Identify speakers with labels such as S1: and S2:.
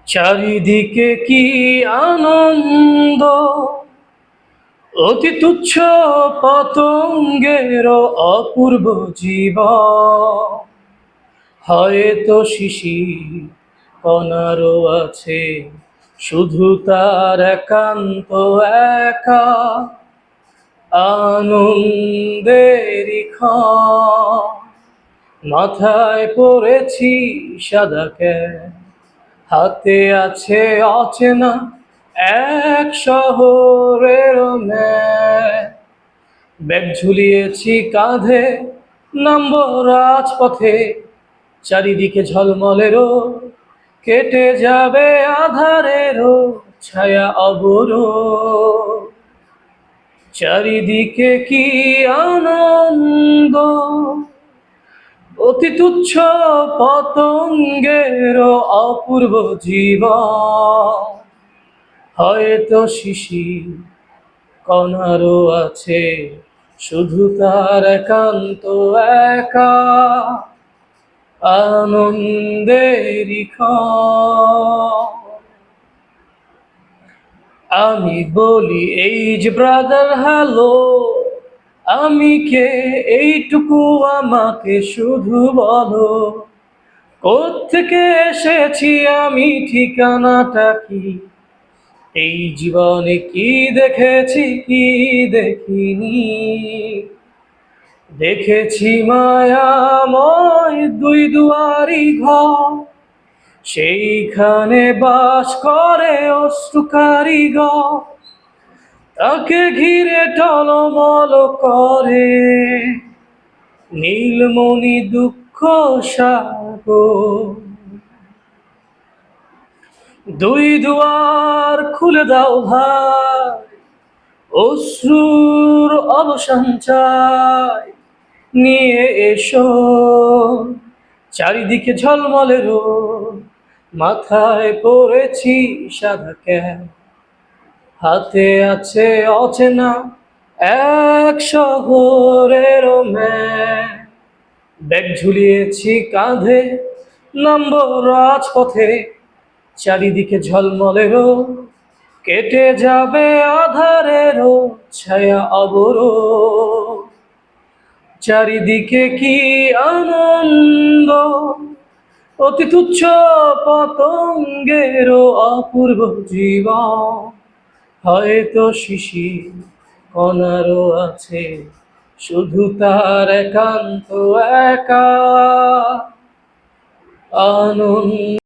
S1: চারিদিকে কি আনন্দ, অতি তুচ্ছ পতঙ্গের অপূর্ব জীবন। হয়তো শিশির কণারও আছে শুধু তার একান্ত একা আনন্দেরই ক্ষণ। মাথায় পড়েছি সাদা ক্যাপ, হাতে আছে অচেনা এক শহরের ম্যাপ। ব্যাগ ঝুলিয়েছি কাঁধে, নামবো রাজপথে। চারিদিকে ঝলমলেরও, কেটে যাবে আধারেরও ছায়া অবরোধ। চারিদিকে কি আনন্দ, অতি তুচ্ছ পতঙ্গের অপূর্ব জীবন। হয়তো শিশির কণারও আছে শুধু তার একান্ত একা আনন্দেরই ক্ষণ। আমি বলি এই যে ব্রাদার হ্যালো, আমি কে এইটুকু আমাকে শুধু বলো। কোত্থেকে এসেছি আমি, ঠিকানাটা কি, এই জীবনে কি দেখেছি কি দেখিনি। দেখেছি মায়াময় দুই দুয়ারি ঘর, সেইখানে বাস করে অশ্রু কারিগর। তাকে ঘিরে টলমল করে নীলমণি দুঃখ সাগর। দুই দুয়ার খুলে দাও ভাই, অশ্রুর অবসান চাই নিয়ে এসো। চারিদিকে ঝলমলে রোদ, মাথায় পড়েছি সাদা ক্যাপ, হাতে আছে অচেনা এক শহরের ম্যাপ। ব্যাগ ঝুলিয়েছি কাঁধে, নামবো রাজপথে। চারিদিকে ঝলমলেরও, কেটে যাবে আধারেরও ছায়া অবরোধ। চারিদিকে কি আনন্দ, অতি তুচ্ছ পতঙ্গের অপূর্ব জীবন। হয়তো শিশির কণারও আছে শুধু তার একান্ত একা আনন্দ।